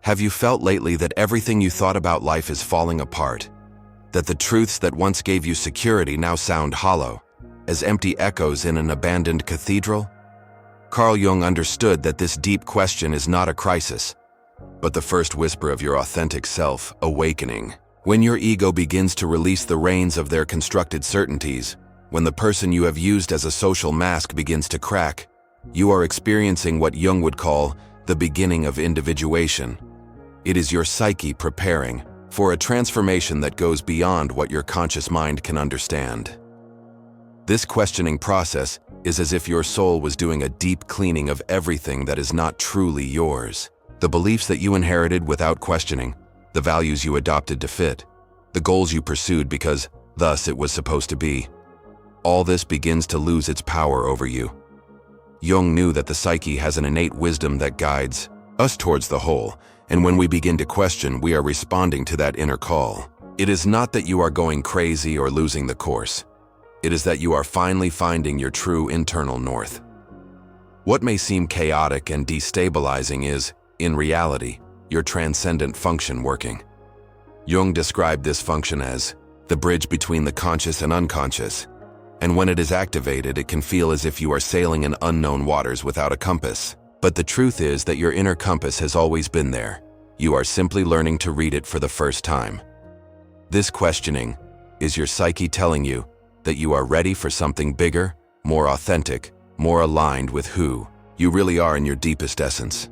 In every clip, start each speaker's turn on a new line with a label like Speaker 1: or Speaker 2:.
Speaker 1: Have you felt lately that everything you thought about life is falling apart? That the truths that once gave you security now sound hollow, as empty echoes in an abandoned cathedral? Carl Jung understood that this deep question is not a crisis, but the first whisper of your authentic self awakening. When your ego begins to release the reins of their constructed certainties, when the person you have used as a social mask begins to crack, you are experiencing what Jung would call the beginning of individuation. It is your psyche preparing for a transformation that goes beyond what your conscious mind can understand. This questioning process is as if your soul was doing a deep cleaning of everything that is not truly yours. The beliefs that you inherited without questioning, the values you adopted to fit, the goals you pursued because thus it was supposed to be. All this begins to lose its power over you. Jung knew that the psyche has an innate wisdom that guides us towards the whole, and when we begin to question, we are responding to that inner call. It is not that you are going crazy or losing the course. It is that you are finally finding your true internal north. What may seem chaotic and destabilizing is, in reality, your transcendent function working. Jung described this function as the bridge between the conscious and unconscious, and when it is activated, it can feel as if you are sailing in unknown waters without a compass. But the truth is that your inner compass has always been there. You are simply learning to read it for the first time. This questioning is your psyche telling you that you are ready for something bigger, more authentic, more aligned with who you really are in your deepest essence.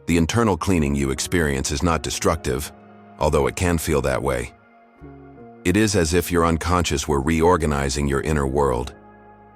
Speaker 1: The internal cleaning you experience is not destructive, although it can feel that way. It is as if your unconscious were reorganizing your inner world,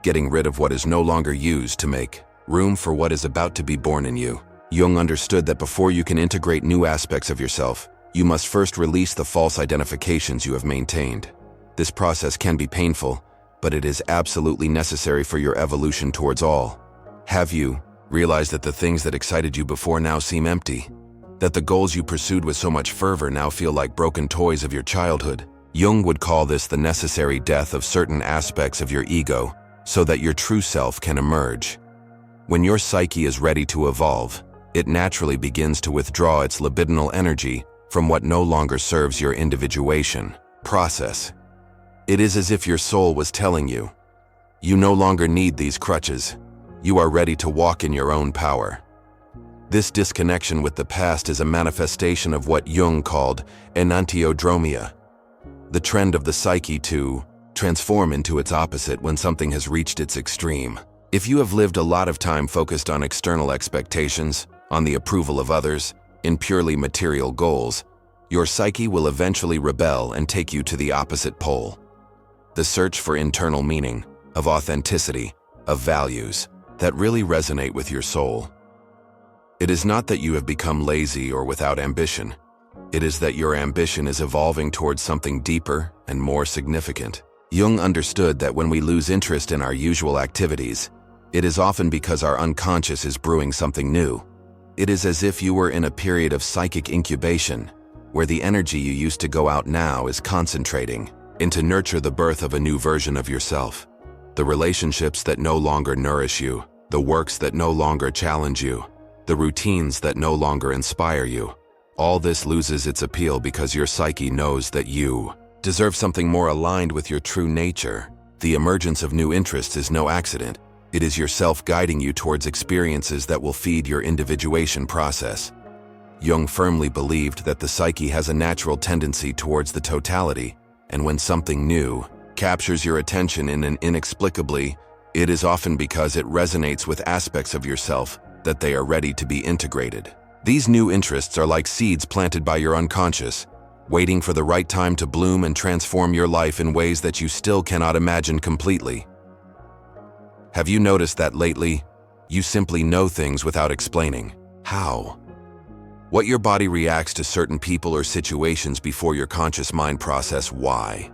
Speaker 1: getting rid of what is no longer used to make room for what is about to be born in you. Jung understood that before you can integrate new aspects of yourself, you must first release the false identifications you have maintained. This process can be painful, but it is absolutely necessary for your evolution towards all. Have you realized that the things that excited you before now seem empty? That the goals you pursued with so much fervor now feel like broken toys of your childhood? Jung would call this the necessary death of certain aspects of your ego, so that your true self can emerge. When your psyche is ready to evolve, it naturally begins to withdraw its libidinal energy from what no longer serves your individuation process. It is as if your soul was telling you, you no longer need these crutches. You are ready to walk in your own power. This disconnection with the past is a manifestation of what Jung called enantiodromia, the trend of the psyche to transform into its opposite when something has reached its extreme. If you have lived a lot of time focused on external expectations, on the approval of others, in purely material goals, your psyche will eventually rebel and take you to the opposite pole. The search for internal meaning, of authenticity, of values that really resonate with your soul. It is not that you have become lazy or without ambition. It is that your ambition is evolving towards something deeper and more significant. Jung understood that when we lose interest in our usual activities, it is often because our unconscious is brewing something new. It is as if you were in a period of psychic incubation, where the energy you used to go out now is concentrating in to nurture the birth of a new version of yourself. The relationships that no longer nourish you, the works that no longer challenge you, the routines that no longer inspire you. All this loses its appeal because your psyche knows that you deserve something more aligned with your true nature. The emergence of new interests is no accident. It is yourself guiding you towards experiences that will feed your individuation process. Jung firmly believed that the psyche has a natural tendency towards the totality, and when something new captures your attention in an inexplicably, it is often because it resonates with aspects of yourself that they are ready to be integrated. These new interests are like seeds planted by your unconscious, waiting for the right time to bloom and transform your life in ways that you still cannot imagine completely. Have you noticed that lately, you simply know things without explaining how? What your body reacts to certain people or situations before your conscious mind process why?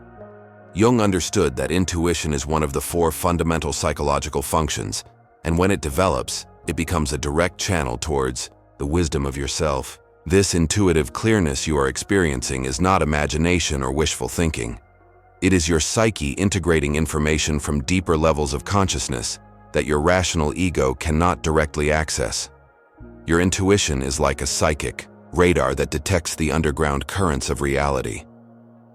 Speaker 1: Jung understood that intuition is one of the 4 fundamental psychological functions, and when it develops, it becomes a direct channel towards the wisdom of yourself. This intuitive clearness you are experiencing is not imagination or wishful thinking. It is your psyche integrating information from deeper levels of consciousness that your rational ego cannot directly access. Your intuition is like a psychic radar that detects the underground currents of reality.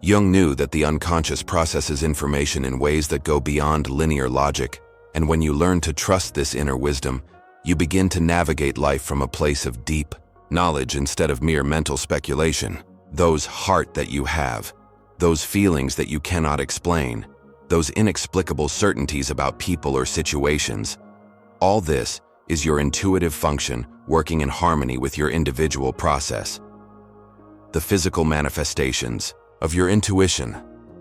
Speaker 1: Jung knew that the unconscious processes information in ways that go beyond linear logic, and when you learn to trust this inner wisdom, you begin to navigate life from a place of deep knowledge instead of mere mental speculation. Those heart that you have, those feelings that you cannot explain, those inexplicable certainties about people or situations, all this is your intuitive function working in harmony with your individual process. The physical manifestations of your intuition,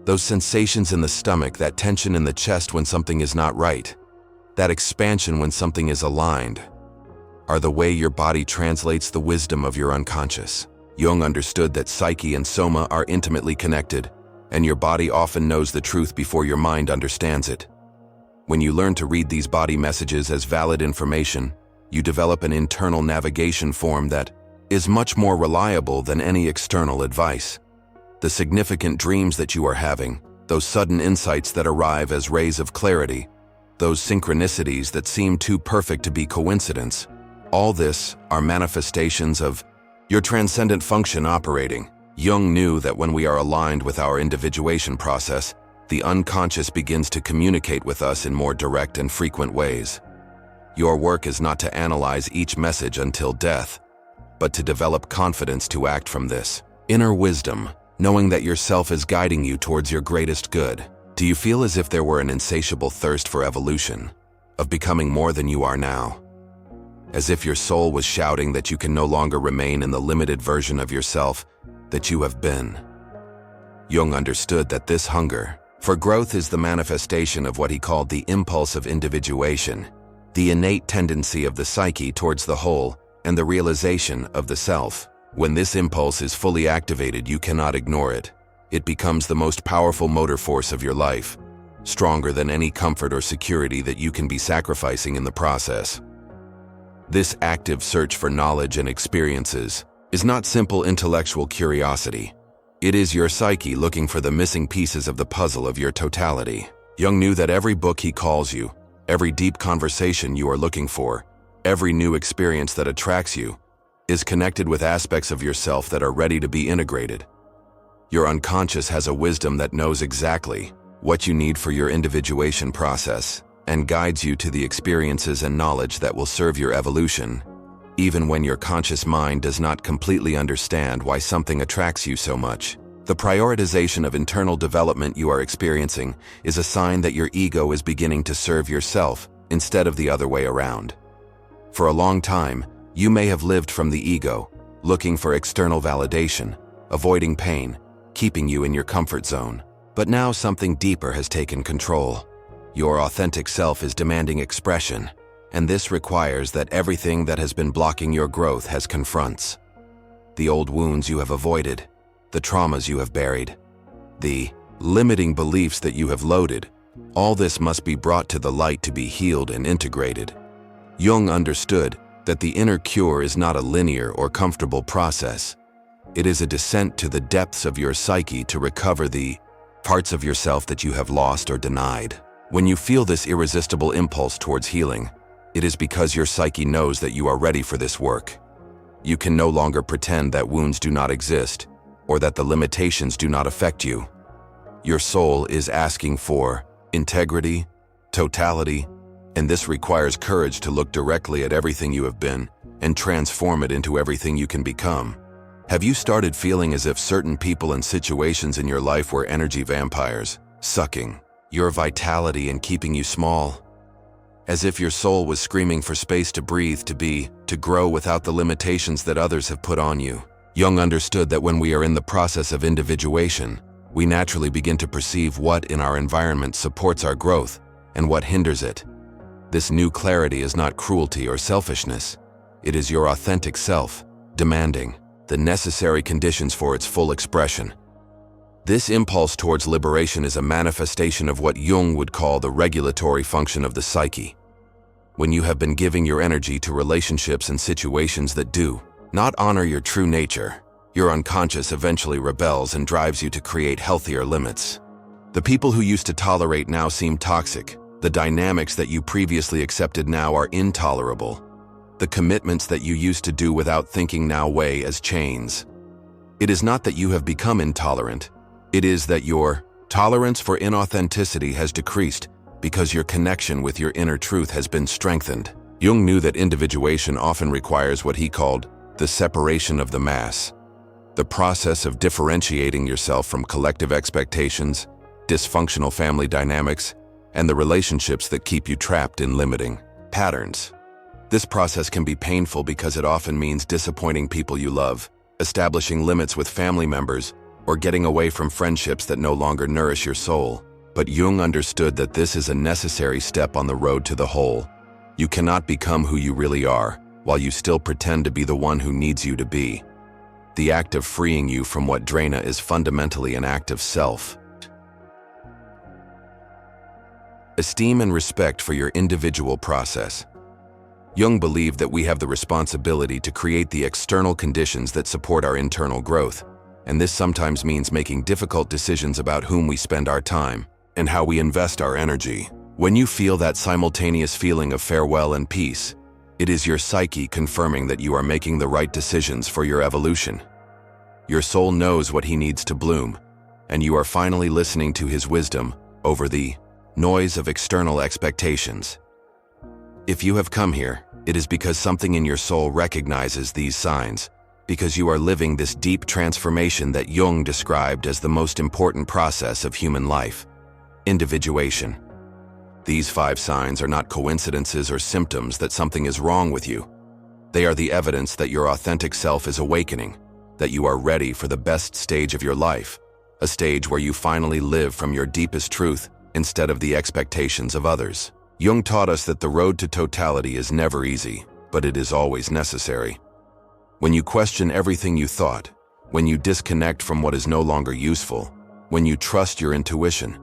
Speaker 1: those sensations in the stomach, that tension in the chest when something is not right, that expansion when something is aligned, are the way your body translates the wisdom of your unconscious. Jung understood that psyche and soma are intimately connected, and your body often knows the truth before your mind understands it. When you learn to read these body messages as valid information, you develop an internal navigation form that is much more reliable than any external advice. The significant dreams that you are having, those sudden insights that arrive as rays of clarity, those synchronicities that seem too perfect to be coincidence, all this are manifestations of your transcendent function operating. Jung knew that when we are aligned with our individuation process, the unconscious begins to communicate with us in more direct and frequent ways. Your work is not to analyze each message until death, but to develop confidence to act from this inner wisdom, knowing that yourself is guiding you towards your greatest good. Do you feel as if there were an insatiable thirst for evolution, of becoming more than you are now? As if your soul was shouting that you can no longer remain in the limited version of yourself that you have been. Jung understood that this hunger for growth is the manifestation of what he called the impulse of individuation, the innate tendency of the psyche towards the whole and the realization of the self. When this impulse is fully activated, you cannot ignore it. It becomes the most powerful motor force of your life, stronger than any comfort or security that you can be sacrificing in the process. This active search for knowledge and experiences is not simple intellectual curiosity. It is your psyche looking for the missing pieces of the puzzle of your totality. Jung knew that every book he calls you, every deep conversation you are looking for, every new experience that attracts you, is connected with aspects of yourself that are ready to be integrated. Your unconscious has a wisdom that knows exactly what you need for your individuation process and guides you to the experiences and knowledge that will serve your evolution, even when your conscious mind does not completely understand why something attracts you so much. The prioritization of internal development you are experiencing is a sign that your ego is beginning to serve yourself instead of the other way around. For a long time, you may have lived from the ego, looking for external validation, avoiding pain, keeping you in your comfort zone. But now something deeper has taken control. Your authentic self is demanding expression, and this requires that everything that has been blocking your growth has confronts. The old wounds you have avoided, the traumas you have buried, the limiting beliefs that you have loaded, all this must be brought to the light to be healed and integrated. Jung understood that the inner cure is not a linear or comfortable process. It is a descent to the depths of your psyche to recover the parts of yourself that you have lost or denied. When you feel this irresistible impulse towards healing, it is because your psyche knows that you are ready for this work. You can no longer pretend that wounds do not exist or that the limitations do not affect you. Your soul is asking for integrity, totality, and this requires courage to look directly at everything you have been and transform it into everything you can become. Have you started feeling as if certain people and situations in your life were energy vampires, sucking your vitality and keeping you small? As if your soul was screaming for space to breathe, to be, to grow without the limitations that others have put on you. Jung understood that when we are in the process of individuation, we naturally begin to perceive what in our environment supports our growth and what hinders it. This new clarity is not cruelty or selfishness. It is your authentic self, demanding the necessary conditions for its full expression. This impulse towards liberation is a manifestation of what Jung would call the regulatory function of the psyche. When you have been giving your energy to relationships and situations that do not honor your true nature, your unconscious eventually rebels and drives you to create healthier limits. The people who used to tolerate now seem toxic. The dynamics that you previously accepted now are intolerable. The commitments that you used to do without thinking now weigh as chains. It is not that you have become intolerant. It is that your tolerance for inauthenticity has decreased because your connection with your inner truth has been strengthened. Jung knew that individuation often requires what he called the separation of the mass, the process of differentiating yourself from collective expectations, dysfunctional family dynamics, and the relationships that keep you trapped in limiting patterns. This process can be painful because it often means disappointing people you love, establishing limits with family members, or getting away from friendships that no longer nourish your soul. But Jung understood that this is a necessary step on the road to the whole. You cannot become who you really are, while you still pretend to be the one who needs you to be. The act of freeing you from what drains you is fundamentally an act of self. Esteem and respect for your individual process. Jung believed that we have the responsibility to create the external conditions that support our internal growth, and this sometimes means making difficult decisions about whom we spend our time and how we invest our energy. When you feel that simultaneous feeling of farewell and peace, it is your psyche confirming that you are making the right decisions for your evolution. Your soul knows what he needs to bloom, and you are finally listening to his wisdom over the noise of external expectations. If you have come here, it is because something in your soul recognizes these signs, because you are living this deep transformation that Jung described as the most important process of human life: individuation. These 5 signs are not coincidences or symptoms that something is wrong with you. They are the evidence that your authentic self is awakening, that you are ready for the best stage of your life, a stage where you finally live from your deepest truth instead of the expectations of others. Jung taught us that the road to totality is never easy, but it is always necessary. When you question everything you thought, when you disconnect from what is no longer useful, when you trust your intuition,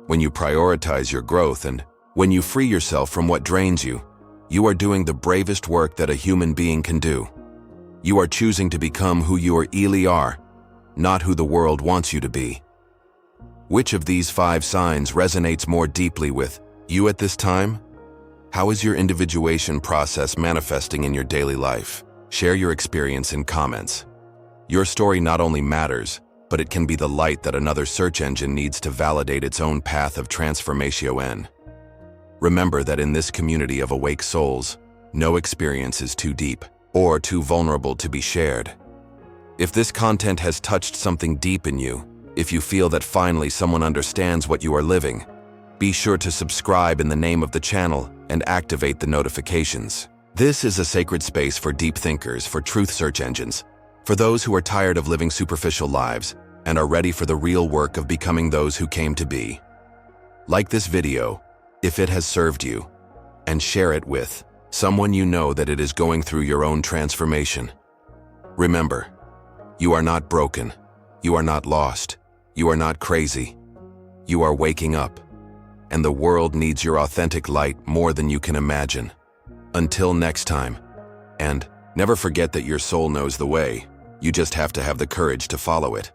Speaker 1: when you prioritize your growth, and when you free yourself from what drains you, you are doing the bravest work that a human being can do. You are choosing to become who you really are, not who the world wants you to be. Which of these 5 signs resonates more deeply with you at this time? How is your individuation process manifesting in your daily life? Share your experience in comments. Your story not only matters, but it can be the light that another search engine needs to validate its own path of transformation. Remember that in this community of awake souls, no experience is too deep or too vulnerable to be shared. If this content has touched something deep in you, if you feel that finally someone understands what you are living, be sure to subscribe in the name of the channel and activate the notifications. This is a sacred space for deep thinkers, for truth search engines, for those who are tired of living superficial lives and are ready for the real work of becoming those who came to be. Like this video, if it has served you, and share it with someone you know that it is going through your own transformation. Remember, you are not broken, you are not lost, you are not crazy. You are waking up, and the world needs your authentic light more than you can imagine. Until next time, and never forget that your soul knows the way, you just have to have the courage to follow it.